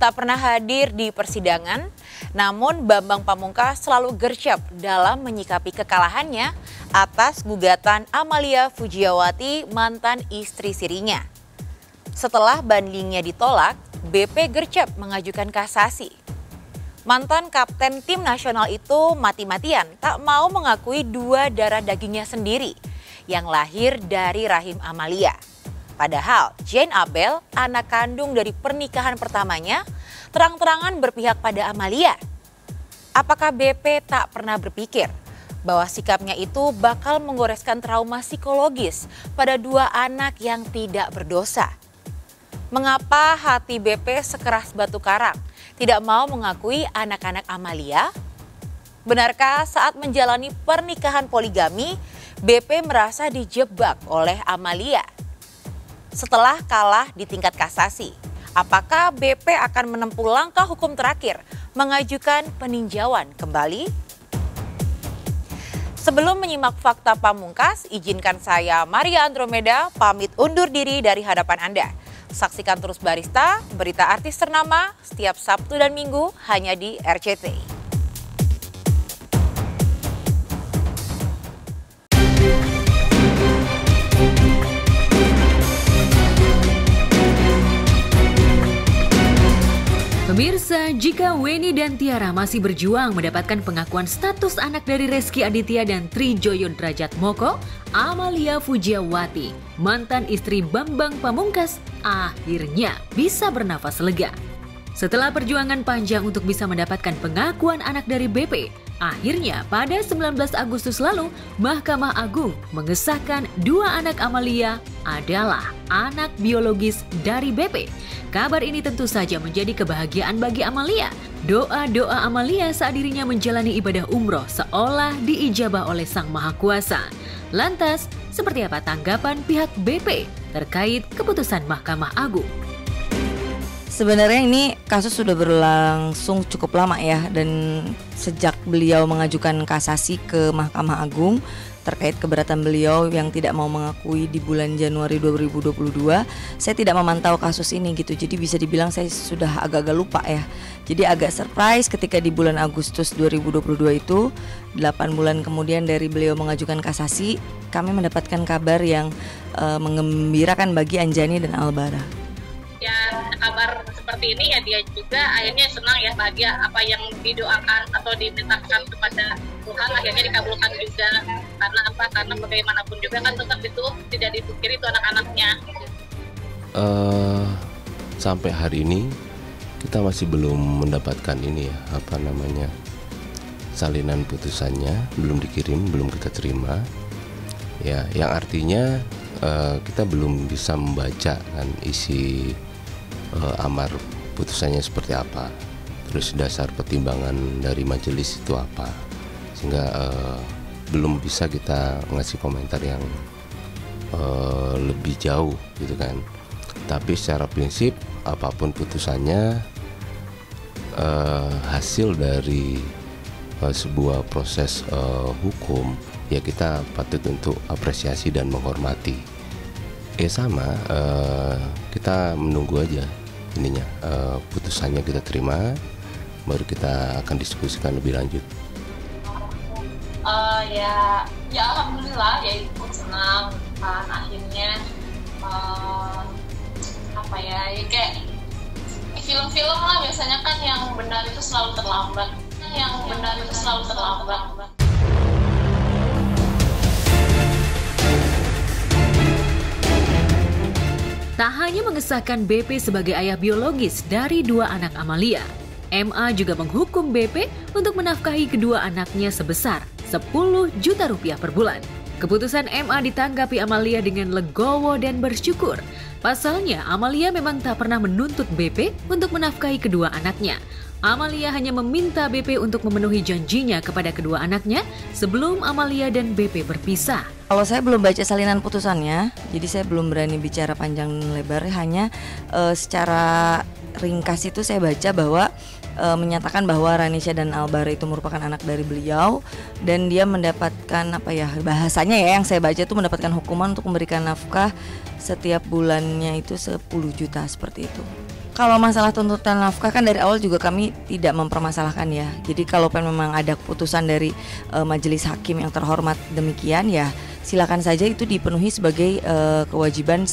tak pernah hadir di persidangan, namun Bambang Pamungkas selalu gercep dalam menyikapi kekalahannya atas gugatan Amalia Fujiawati, mantan istri sirinya. Setelah bandingnya ditolak, BP gercep mengajukan kasasi. Mantan kapten tim nasional itu mati-matian tak mau mengakui dua darah dagingnya sendiri yang lahir dari rahim Amalia. Padahal Jane Abel, anak kandung dari pernikahan pertamanya, terang-terangan berpihak pada Amalia. Apakah BP tak pernah berpikir bahwa sikapnya itu bakal menggoreskan trauma psikologis pada dua anak yang tidak berdosa? Mengapa hati BP sekeras batu karang, tidak mau mengakui anak-anak Amalia? Benarkah saat menjalani pernikahan poligami, BP merasa dijebak oleh Amalia? Setelah kalah di tingkat kasasi, apakah BP akan menempuh langkah hukum terakhir, mengajukan peninjauan kembali? Sebelum menyimak fakta Pamungkas, izinkan saya Maria Andromeda pamit undur diri dari hadapan Anda. Saksikan terus Barista, berita artis ternama setiap Sabtu dan Minggu hanya di RCTI. Pemirsa, jika Weni dan Tiara masih berjuang mendapatkan pengakuan status anak dari Rezky Aditya dan Trijoyo Drajatmoko, Amalia Fujiawati, mantan istri Bambang Pamungkas, akhirnya bisa bernafas lega. Setelah perjuangan panjang untuk bisa mendapatkan pengakuan anak dari BP, akhirnya pada 19 Agustus lalu, Mahkamah Agung mengesahkan dua anak Amalia adalah anak biologis dari BP. Kabar ini tentu saja menjadi kebahagiaan bagi Amalia. Doa-doa Amalia saat dirinya menjalani ibadah umroh seolah diijabah oleh Sang Maha Kuasa. Lantas, seperti apa tanggapan pihak BP terkait keputusan Mahkamah Agung? Sebenarnya ini kasus sudah berlangsung cukup lama ya, dan sejak beliau mengajukan kasasi ke Mahkamah Agung terkait keberatan beliau yang tidak mau mengakui di bulan Januari 2022, saya tidak memantau kasus ini gitu. Jadi bisa dibilang saya sudah agak-agak lupa ya. Jadi agak surprise ketika di bulan Agustus 2022 itu 8 bulan kemudian dari beliau mengajukan kasasi, kami mendapatkan kabar yang menggembirakan bagi Anjani dan Albara. Ya, kabar seperti ini ya dia juga akhirnya senang ya, bahagia apa yang didoakan atau dimintakan kepada Tuhan akhirnya dikabulkan juga. Karena apa? Karena bagaimanapun juga kan tetap itu tidak dipungkiri itu anak-anaknya. Sampai hari ini kita masih belum mendapatkan ini ya, salinan putusannya belum dikirim, belum kita terima. Ya, yang artinya kita belum bisa membaca kan isi amar putusannya seperti apa, terus dasar pertimbangan dari majelis itu apa, sehingga belum bisa kita ngasih komentar yang lebih jauh gitu kan. Tapi secara prinsip apapun putusannya hasil dari sebuah proses hukum, ya kita patut untuk apresiasi dan menghormati. Kita menunggu aja ininya, putusannya kita terima, baru kita akan diskusikan lebih lanjut. Ya alhamdulillah ya, ikut senang kan akhirnya kayak film-film lah, biasanya kan yang benar itu selalu terlambat. Tak hanya mengesahkan BP sebagai ayah biologis dari dua anak Amalia, MA juga menghukum BP untuk menafkahi kedua anaknya sebesar 10 juta rupiah per bulan. Keputusan MA ditanggapi Amalia dengan legowo dan bersyukur. Pasalnya, Amalia memang tak pernah menuntut BP untuk menafkahi kedua anaknya. Amalia hanya meminta BP untuk memenuhi janjinya kepada kedua anaknya sebelum Amalia dan BP berpisah. Kalau saya belum baca salinan putusannya, jadi saya belum berani bicara panjang lebar. Hanya secara ringkas itu saya baca bahwa menyatakan bahwa Ranisha dan Albara itu merupakan anak dari beliau, dan dia mendapatkan bahasanya ya yang saya baca itu mendapatkan hukuman untuk memberikan nafkah setiap bulannya itu 10 juta seperti itu. Kalau masalah tuntutan nafkah kan dari awal juga kami tidak mempermasalahkan ya. Jadi kalau memang ada keputusan dari majelis hakim yang terhormat demikian ya, silakan saja itu dipenuhi sebagai kewajiban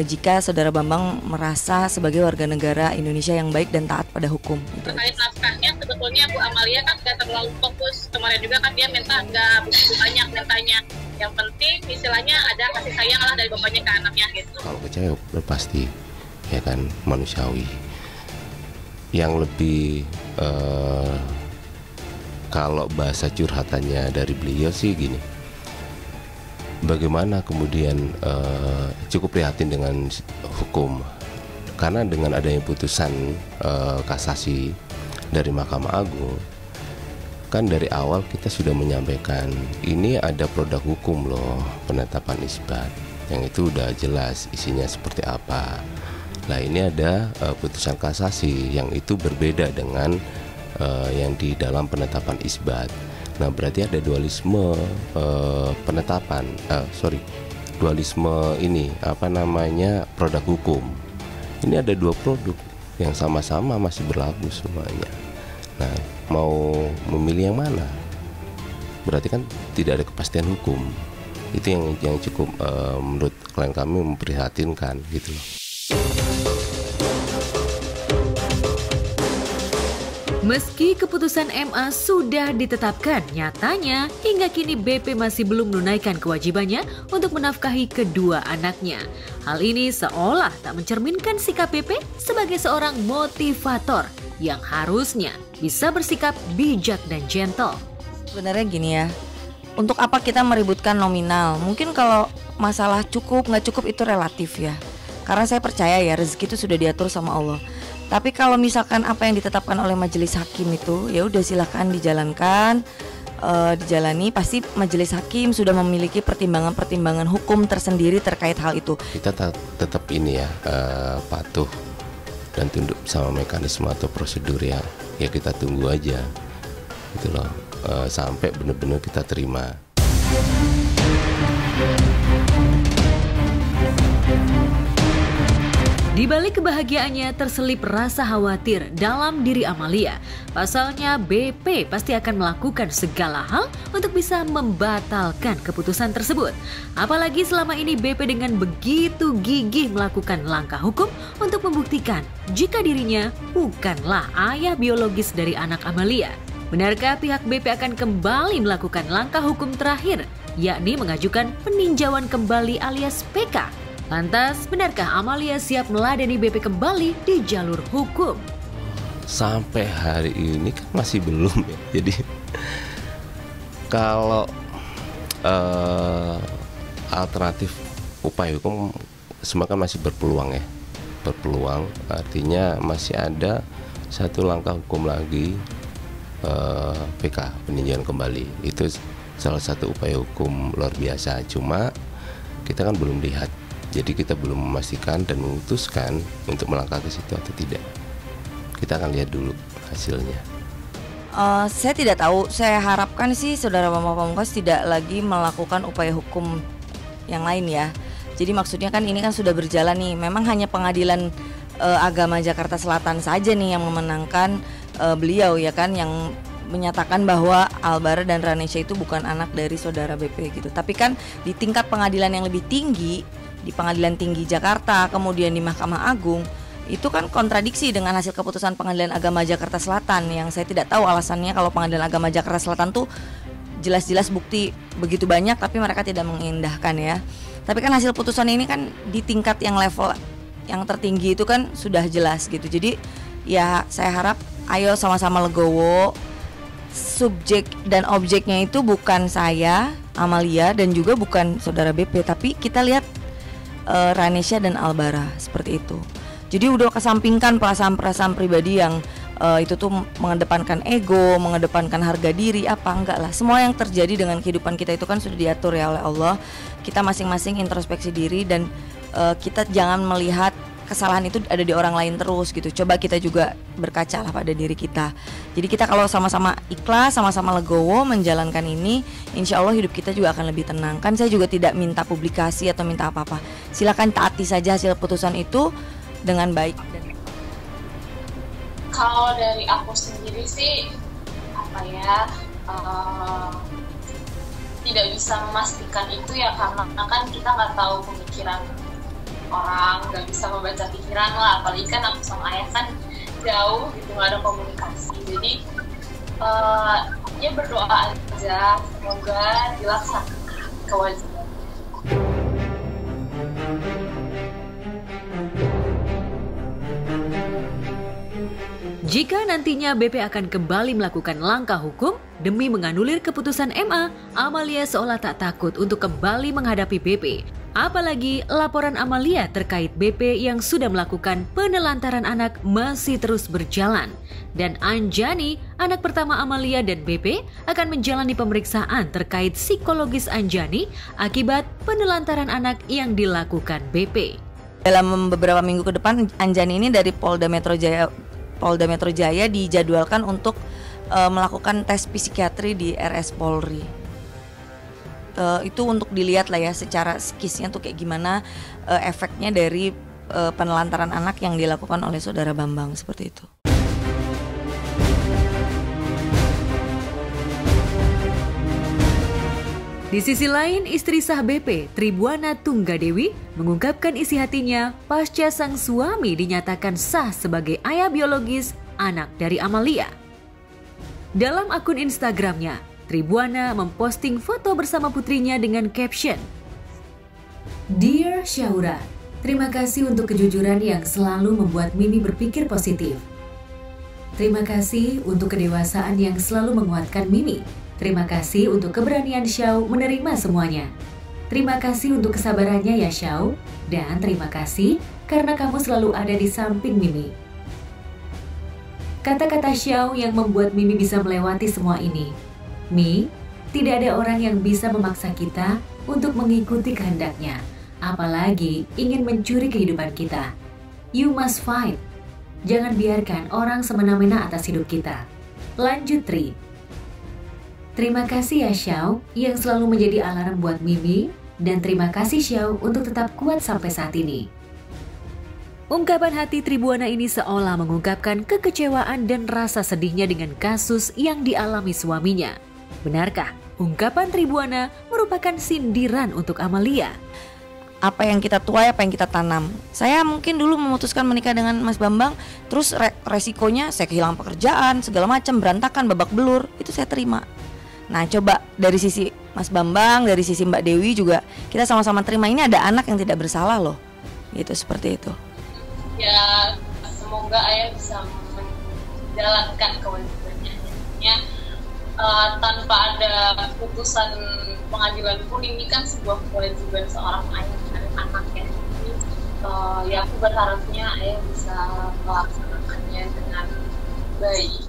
jika Saudara Bambang merasa sebagai warga negara Indonesia yang baik dan taat pada hukum. Terkait nafkahnya sebetulnya Bu Amalia kan nggak terlalu fokus. Kemarin juga kan dia minta nggak begitu banyak mintanya. Yang penting istilahnya ada kasih sayang lah dari bapaknya ke anaknya gitu. Kalau kecewa pasti ya kan manusiawi. Yang lebih kalau bahasa curhatannya dari beliau sih gini, bagaimana kemudian cukup prihatin dengan hukum, karena dengan adanya putusan kasasi dari Mahkamah Agung, kan dari awal kita sudah menyampaikan ini ada produk hukum loh, penetapan isbat, yang itu udah jelas isinya seperti apa. Nah ini ada putusan kasasi yang itu berbeda dengan yang di dalam penetapan isbat. Nah berarti ada dualisme penetapan, dualisme ini apa namanya produk hukum. Ini ada dua produk yang sama-sama masih berlaku semuanya. Nah mau memilih yang mana? Berarti kan tidak ada kepastian hukum. Itu yang cukup menurut klien kami memprihatinkan gitu loh. Meski keputusan MA sudah ditetapkan, nyatanya hingga kini BP masih belum menunaikan kewajibannya untuk menafkahi kedua anaknya. Hal ini seolah tak mencerminkan sikap BP sebagai seorang motivator yang harusnya bisa bersikap bijak dan gentle. Sebenarnya gini ya, untuk apa kita meributkan nominal? Mungkin kalau masalah cukup nggak cukup itu relatif ya. Karena saya percaya ya rezeki itu sudah diatur sama Allah. Tapi kalau misalkan apa yang ditetapkan oleh majelis hakim itu ya udah silakan dijalankan, dijalani. Pasti majelis hakim sudah memiliki pertimbangan-pertimbangan hukum tersendiri terkait hal itu. Kita tetap ini ya patuh dan tunduk sama mekanisme atau prosedur ya kita tunggu aja gitu loh sampai benar-benar kita terima. Di balik kebahagiaannya terselip rasa khawatir dalam diri Amalia. Pasalnya BP pasti akan melakukan segala hal untuk bisa membatalkan keputusan tersebut. Apalagi selama ini BP dengan begitu gigih melakukan langkah hukum untuk membuktikan jika dirinya bukanlah ayah biologis dari anak Amalia. Benarkah pihak BP akan kembali melakukan langkah hukum terakhir, yakni mengajukan peninjauan kembali alias PK? Lantas, benarkah Amalia siap meladeni BP kembali di jalur hukum? Sampai hari ini kan masih belum ya. Jadi kalau alternatif upaya hukum semua kan masih berpeluang ya. Berpeluang artinya masih ada satu langkah hukum lagi, PK, peninjauan kembali. Itu salah satu upaya hukum luar biasa. Cuma kita kan belum lihat. Jadi kita belum memastikan dan memutuskan untuk melangkah ke situ atau tidak. Kita akan lihat dulu hasilnya. Saya tidak tahu. Saya harapkan sih Saudara Bambang Pamungkas tidak lagi melakukan upaya hukum yang lain ya. Jadi maksudnya kan ini kan sudah berjalan nih. Memang hanya Pengadilan Agama Jakarta Selatan saja nih yang memenangkan beliau ya kan, yang menyatakan bahwa Albara dan Ranesha itu bukan anak dari Saudara BP gitu. Tapi kan di tingkat pengadilan yang lebih tinggi, di Pengadilan Tinggi Jakarta, kemudian di Mahkamah Agung, itu kan kontradiksi dengan hasil keputusan Pengadilan Agama Jakarta Selatan yang saya tidak tahu alasannya. Kalau Pengadilan Agama Jakarta Selatan tuh jelas-jelas bukti begitu banyak tapi mereka tidak mengindahkan ya. Tapi kan hasil putusan ini kan di tingkat yang level yang tertinggi itu kan sudah jelas gitu. Jadi ya saya harap ayo sama-sama legowo. Subjek dan objeknya itu bukan saya, Amalia, dan juga bukan Saudara BP, tapi kita lihat Ranesha dan Albara seperti itu. Jadi udah kesampingkan perasaan-perasaan pribadi yang itu tuh mengedepankan ego, mengedepankan harga diri, apa enggak lah. Semua yang terjadi dengan kehidupan kita itu kan sudah diatur ya oleh Allah. Kita masing-masing introspeksi diri dan kita jangan melihat kesalahan itu ada di orang lain terus gitu. Coba kita juga berkaca lah pada diri kita. Jadi kita kalau sama-sama ikhlas, sama-sama legowo menjalankan ini, insya Allah hidup kita juga akan lebih tenang. Kan saya juga tidak minta publikasi atau minta apa-apa. Silakan taati saja hasil putusan itu dengan baik. Kalau dari aku sendiri sih apa ya, tidak bisa memastikan itu ya, karena kan kita nggak tahu pemikiran orang, nggak bisa membaca pikiran lah, apalagi kan aku sama ayah kan jauh gitu, nggak ada komunikasi. Jadi ya berdoa aja, semoga dilaksanakan kewajiban. Jika nantinya BP akan kembali melakukan langkah hukum demi menganulir keputusan MA, Amalia seolah tak takut untuk kembali menghadapi BP. Apalagi laporan Amalia terkait BP yang sudah melakukan penelantaran anak masih terus berjalan. Dan Anjani, anak pertama Amalia dan BP, akan menjalani pemeriksaan terkait psikologis Anjani akibat penelantaran anak yang dilakukan BP. Dalam beberapa minggu ke depan, Anjani ini dari Polda Metro Jaya dijadwalkan untuk melakukan tes psikiatri di RS Polri. Itu untuk dilihat lah ya secara psikisnya tuh kayak gimana efeknya dari penelantaran anak yang dilakukan oleh saudara Bambang, seperti itu. Di sisi lain, istri sah BP, Tribuana Tunggadewi, mengungkapkan isi hatinya pasca sang suami dinyatakan sah sebagai ayah biologis anak dari Amalia. Dalam akun Instagramnya, Tribuana memposting foto bersama putrinya dengan caption, "Dear Syaura, terima kasih untuk kejujuran yang selalu membuat Mimi berpikir positif. Terima kasih untuk kedewasaan yang selalu menguatkan Mimi. Terima kasih untuk keberanian Syau menerima semuanya. Terima kasih untuk kesabarannya ya Syau, dan terima kasih karena kamu selalu ada di samping Mimi." Kata-kata Syau yang membuat Mimi bisa melewati semua ini. Mi, tidak ada orang yang bisa memaksa kita untuk mengikuti kehendaknya, apalagi ingin mencuri kehidupan kita. You must fight. Jangan biarkan orang semena-mena atas hidup kita. Lanjut Tri. Terima kasih ya Syau yang selalu menjadi alarm buat Mimi, dan terima kasih Syau untuk tetap kuat sampai saat ini. Ungkapan hati Tribuana ini seolah mengungkapkan kekecewaan dan rasa sedihnya dengan kasus yang dialami suaminya. Benarkah ungkapan Tribuana merupakan sindiran untuk Amalia? Apa yang kita tuai, apa yang kita tanam. Saya mungkin dulu memutuskan menikah dengan Mas Bambang, terus resikonya saya kehilangan pekerjaan, segala macam, berantakan, babak belur, itu saya terima. Nah coba dari sisi Mas Bambang, dari sisi Mbak Dewi juga kita sama-sama terima, ini ada anak yang tidak bersalah loh, gitu, seperti itu. Ya semoga ayah bisa menjalankan kewajibannya. Tanpa ada putusan pengadilan pun ini kan sebuah kewajiban seorang ayah dan anaknya. Ya aku berharapnya ayah bisa melaksanakannya dengan baik.